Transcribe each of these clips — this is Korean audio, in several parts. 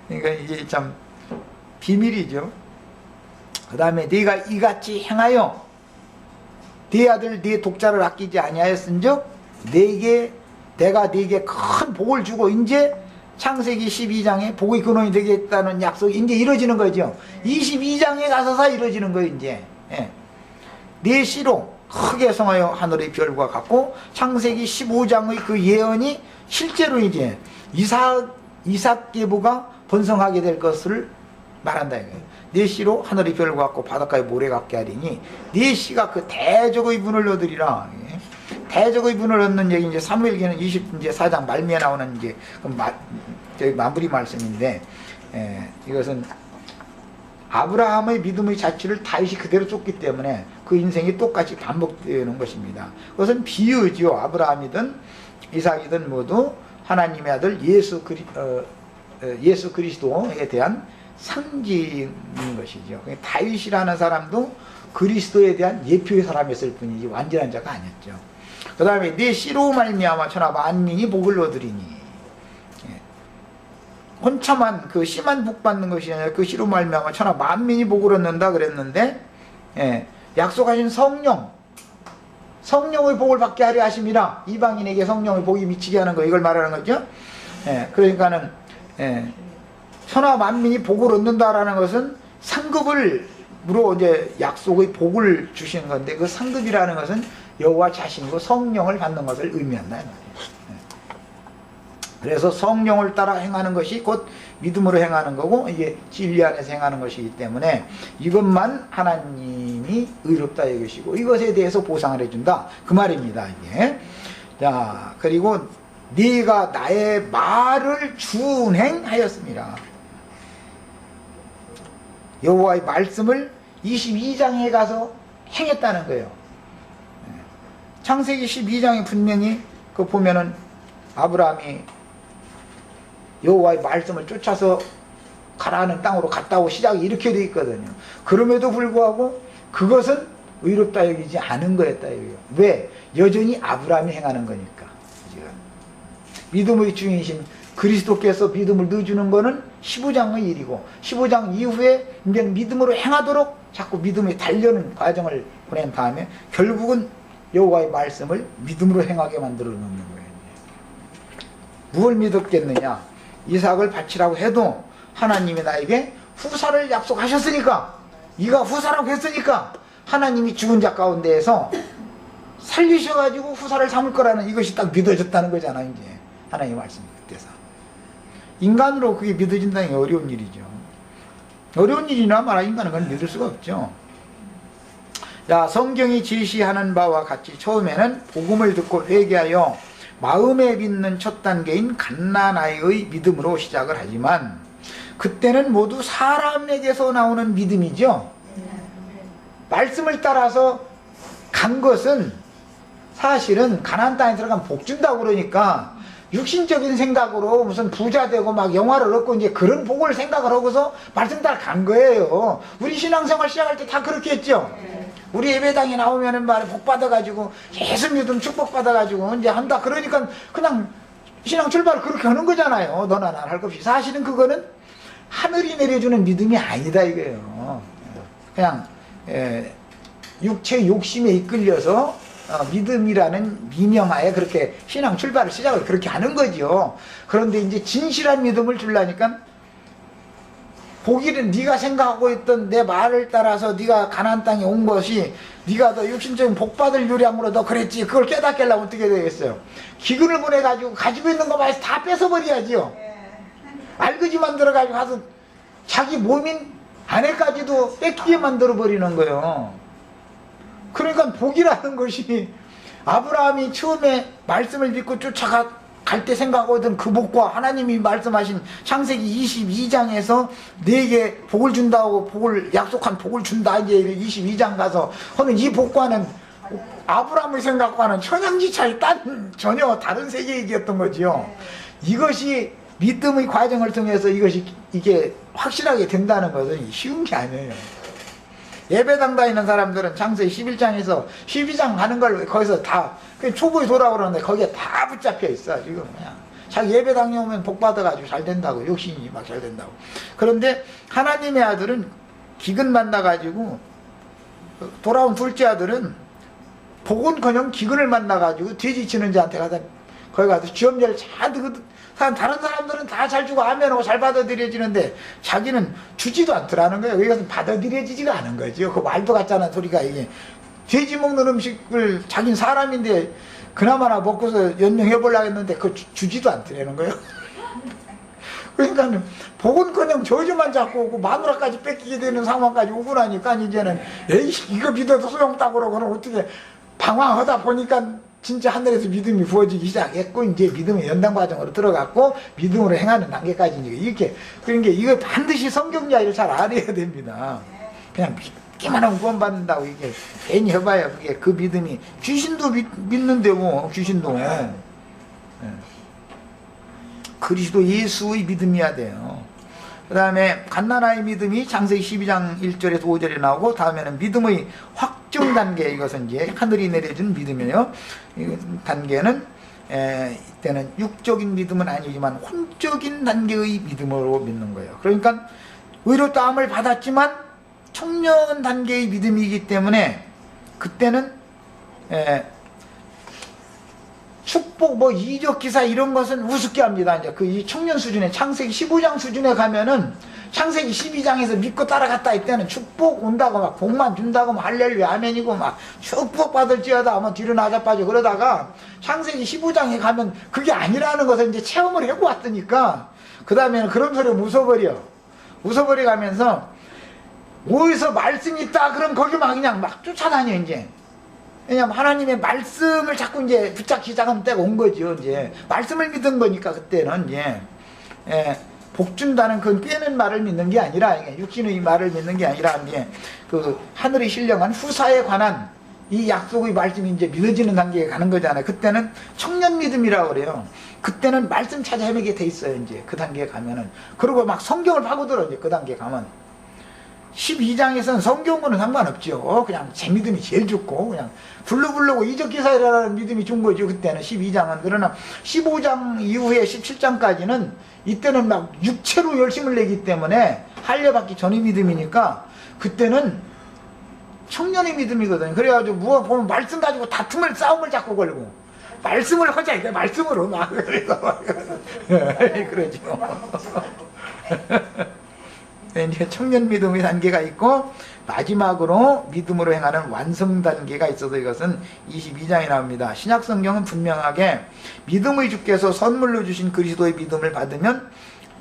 그러니까 이게 참 비밀이죠. 그 다음에 네가 이같이 행하여 네 아들 네 독자를 아끼지 아니하였은즉 내가 네게 큰 복을 주고 이제 창세기 12장에 복의 근원이 되겠다는 약속이 이제 이루어지는 거죠. 22장에 가서서 이루어지는 거예요. 이제 네 씨로 크게 성하여 하늘의 별과 같고, 창세기 15장의 그 예언이 실제로 이제 이삭 계보가 번성하게 될 것을 말한다 이거예요. 네 씨로 하늘의 별과 같고 바닷가의 모래 같게 하리니 네 씨가 그 대적의 분을 얻으리라. 대적의 분을 얻는 얘기 이제 사무엘기는 24장 말미에 나오는 이제 마무리 말씀인데, 이것은 아브라함의 믿음의 자취를 다윗이 그대로 쫓기 때문에 그 인생이 똑같이 반복되는 것입니다. 그것은 비유죠. 아브라함이든 이삭이든 모두 하나님의 아들 예수 그리스도에 대한 상징인 것이죠. 다윗이라는 사람도 그리스도에 대한 예표의 사람이었을 뿐이지 완전한 자가 아니었죠. 그 다음에 네 씨로 말미암아 천하 만민이 복을 얻으리니, 혼참한 그 씨만 복 받는 것이 아니라 그 씨로 말미암아 천하 만민이 복을 얻는다 그랬는데, 약속하신 성령의 복을 받게 하려 하심이라. 이방인에게 성령의 복이 미치게 하는 거, 이걸 말하는 거죠. 그러니까는 천하 만민이 복을 얻는다라는 것은 상급으로 이제 약속의 복을 주시는 건데, 그 상급이라는 것은 여호와 자신이고 성령을 받는 것을 의미한다. 그래서 성령을 따라 행하는 것이 곧 믿음으로 행하는 거고, 이게 진리 안에서 행하는 것이기 때문에 이것만 하나님이 의롭다 여기시고 이것에 대해서 보상을 해준다 그 말입니다. 이게. 자, 그리고 네가 나의 말을 준행하였습니다. 여호와의 말씀을 22장에 가서 행했다는 거예요. 창세기 12장에 분명히 그 보면은 아브라함이 여호와의 말씀을 쫓아서 가라는 땅으로 갔다고 시작이 이렇게 돼 있거든요. 그럼에도 불구하고 그것은 의롭다 여기지 않은 거였다 여기요. 왜? 여전히 아브라함이 행하는 거니까. 믿음의 주인이신 그리스도께서 믿음을 넣어주는 거는 15장의 일이고, 15장 이후에 이제 믿음으로 행하도록 자꾸 믿음에 달려는 과정을 보낸 다음에 결국은 여호와의 말씀을 믿음으로 행하게 만들어 놓는 거예요. 무엇을 믿었겠느냐? 이삭을 바치라고 해도 하나님이 나에게 후사를 약속하셨으니까, 네가 후사라고 했으니까 하나님이 죽은 자 가운데에서 살리셔가지고 후사를 삼을 거라는 이것이 딱 믿어졌다는 거잖아요. 이제 하나님의 말씀이 그때서. 인간으로 그게 믿어진다는 게 어려운 일이죠. 어려운 일이나 마나 인간은 그걸 믿을 수가 없죠. 자, 성경이 제시하는 바와 같이 처음에는 복음을 듣고 회개하여 마음에 믿는 첫 단계인 갓난아이의 믿음으로 시작을 하지만, 그때는 모두 사람에게서 나오는 믿음이죠. 말씀을 따라서 간 것은 사실은 가나안 땅에 들어가면 복 준다고 그러니까 육신적인 생각으로 무슨 부자 되고 막 영화를 얻고 이제 그런 복을 생각을 하고서 말씀 따라 간 거예요. 우리 신앙생활 시작할 때 다 그렇게 했죠. 우리 예배당에 나오면은 말에 복 받아가지고 예수 믿음 축복 받아가지고 이제 한다 그러니까 그냥 신앙 출발을 그렇게 하는 거잖아요. 너나 나나 할 것 없이. 사실은 그거는 하늘이 내려주는 믿음이 아니다 이거예요. 그냥 육체 욕심에 이끌려서 믿음이라는 미명하에 그렇게 신앙 출발을 시작을 그렇게 하는 거죠. 그런데 이제 진실한 믿음을 주려니까 보기는 네가 생각하고 있던 내 말을 따라서 네가 가나안 땅에 온 것이 네가 더 육신적인 복받을 요량으로 너 그랬지. 그걸 깨닫게 하려면 어떻게 되겠어요? 기근을 보내가지고 가지고 있는 것만 다 뺏어버려야지요. 알그지 만들어가지고 가서 자기 몸인 아내까지도 뺏기게 만들어버리는 거예요. 그러니까 복이라는 것이 아브라함이 처음에 말씀을 믿고 쫓아갈 때 생각하던 그 복과 하나님이 말씀하신 창세기 22장에서 네게 복을 준다고 약속한 복을 준다 이제 22장 가서 하는 이 복과는 아브라함의 생각과는 천양지차이 전혀 다른 세계 얘기였던 거죠. 이것이 믿음의 과정을 통해서 이게 확실하게 된다는 것은 쉬운 게 아니에요. 예배당 다니는 사람들은 창세기 11장에서 12장 가는 걸 거기서 다 초보에 돌아오라는데 거기에 다 붙잡혀 있어. 지금 그냥 자기 예배 다녀오면 복 받아가지고 잘 된다고, 욕심이 막 잘 된다고. 그런데 하나님의 아들은 기근 만나가지고, 돌아온 둘째 아들은 복은커녕 기근을 만나가지고 돼지치는 자한테 가서 거기 가서 주염절 잘 듣거든. 다른 사람들은 다 잘 주고 아멘하고 잘 받아들여지는데 자기는 주지도 않더라는 거예요. 여기 가서 받아들여지지가 않은 거죠. 그 말도 같잖아 소리가. 이게 돼지 먹는 음식을 자기는 사람인데 그나마나 먹고서 연명해보려고 했는데 그거 주지도 않더라는 거예요. 그러니까 복은커녕 저주만 잡고 오고 마누라까지 뺏기게 되는 상황까지 오고 나니까 이제는 에이 이거 믿어도 소용없다고 그러고는 어떻게 방황하다 보니까 진짜 하늘에서 믿음이 부어지기 시작했고 이제 믿음의 연단 과정으로 들어갔고 믿음으로 행하는 단계까지 이렇게. 그러니까 이거 반드시 성경 이야기를 잘 알아야 됩니다. 그냥 믿기만 하면 구원받는다고 이게 괜히 해봐야 그게 그 믿음이 귀신도 믿는데 뭐 귀신도 그리스도 예수의 믿음이어야 돼요. 그 다음에 갓난아이 믿음이 창세기 12장 1절에서 5절에 나오고 다음에는 믿음의 확증 단계. 이것은 이제 하늘이 내려준 믿음이에요. 이 단계는 이때는 육적인 믿음은 아니지만 혼적인 단계의 믿음으로 믿는 거예요. 그러니까 의로 따함을 받았지만 청년 단계의 믿음이기 때문에 그때는 축복, 뭐, 이적 기사 이런 것은 우습게 합니다. 이제 그 이 청년 수준에, 창세기 15장 수준에 가면은, 창세기 12장에서 믿고 따라갔다 이때는 축복 온다고 막 복만 준다고 막 할렐루야 아멘이고 막 축복 받을지어다 하면 뒤로 나자빠져 그러다가 창세기 15장에 가면 그게 아니라는 것을 이제 체험을 하고 왔으니까 그 다음에는 그런 소리 웃어버려 가면서 어디서 말씀이 있다 그럼 거기 막 그냥 막 쫓아다녀 이제. 왜냐면 하나님의 말씀을 자꾸 이제 붙잡기 시작하는 때가 온 거죠. 이제 말씀을 믿은 거니까 그때는 이제 복 준다는 그 꿰는 말을 믿는 게 아니라 육신의 말을 믿는 게 아니라 이제 그 하늘이 신령한 후사에 관한 이 약속의 말씀이 이제 믿어지는 단계에 가는 거잖아요. 그때는 청년 믿음이라고 그래요. 그때는 말씀 찾아 헤매게 돼 있어요. 이제 그 단계에 가면은. 그리고 막 성경을 파고들어 이제 그 단계에 가면. 12장에서는 성경과는 상관없죠. 그냥 제 믿음이 제일 좋고 그냥 부르고 이적기사라는 믿음이 좋은 거죠. 그때는 12장은. 그러나 15장 이후에 17장까지는 이때는 막 육체로 열심을 내기 때문에 할례받기 전의 믿음이니까 그때는 청년의 믿음이거든요. 그래가지고 무엇 보면 말씀 가지고 다툼을 싸움을 자꾸 걸고 말씀을 하자 이게 말씀으로 막 그래서 그러죠. 이제 청년 믿음의 단계가 있고 마지막으로 믿음으로 행하는 완성 단계가 있어서 이것은 22장에 나옵니다. 신약 성경은 분명하게 믿음의 주께서 선물로 주신 그리스도의 믿음을 받으면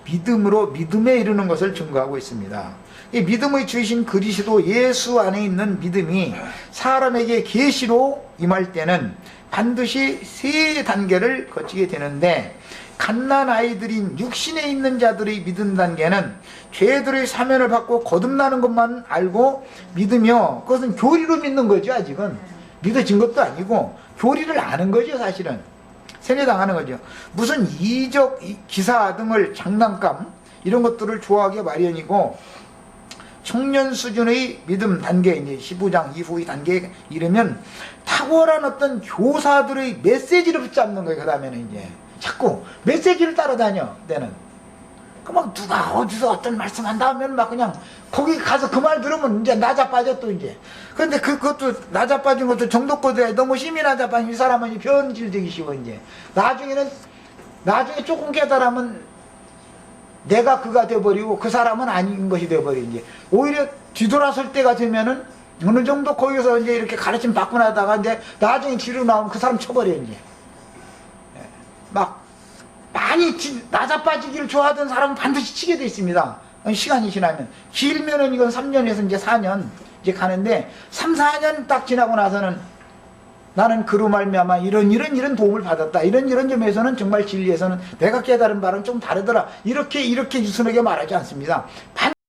믿음으로 믿음에 이르는 것을 증거하고 있습니다. 이 믿음의 주이신 그리스도 예수 안에 있는 믿음이 사람에게 계시로 임할 때는 반드시 세 단계를 거치게 되는데 갓난아이들인 육신에 있는 자들의 믿음 단계는 죄들의 사면을 받고 거듭나는 것만 알고 믿으며 그것은 교리로 믿는 거죠. 아직은 믿어진 것도 아니고 교리를 아는 거죠. 사실은 세뇌당하는 거죠. 무슨 이적 기사 등을 장난감 이런 것들을 좋아하기 마련이고 청년 수준의 믿음 단계 이제 15장 이후의 단계에 이르면 탁월한 어떤 교사들의 메시지를 붙잡는 거예요. 그 다음에는 이제 자꾸 메시지를 따라다녀. 때는 그 막 누가 어디서 어떤 말씀 한다 하면 막 그냥 거기 가서 그 말 들으면 이제 나자빠져 또 이제. 그런데 그것도 나자빠진 것도 정도껏 너무 심히 나자빠진 이 사람은 변질되기 쉬워 이제. 나중에 조금 깨달으면 내가 그가 돼버리고 그 사람은 아닌 것이 돼버리 이제. 오히려 뒤돌아설 때가 되면은 어느 정도 거기서 이제 이렇게 가르침 받고 나다가 이제 나중에 뒤로 나오면 그 사람 쳐버려 이제. 막 많이 나자빠지기를 좋아하던 사람은 반드시 치게 돼 있습니다. 시간이 지나면. 길면은 이건 3년에서 이제 4년 이제 가는데 3, 4년 딱 지나고 나서는 나는 그로 말미암아 이런 도움을 받았다. 이런 점에서는 정말 진리에서는 내가 깨달은 바는 좀 다르더라. 이렇게 유순하게 말하지 않습니다. 반드시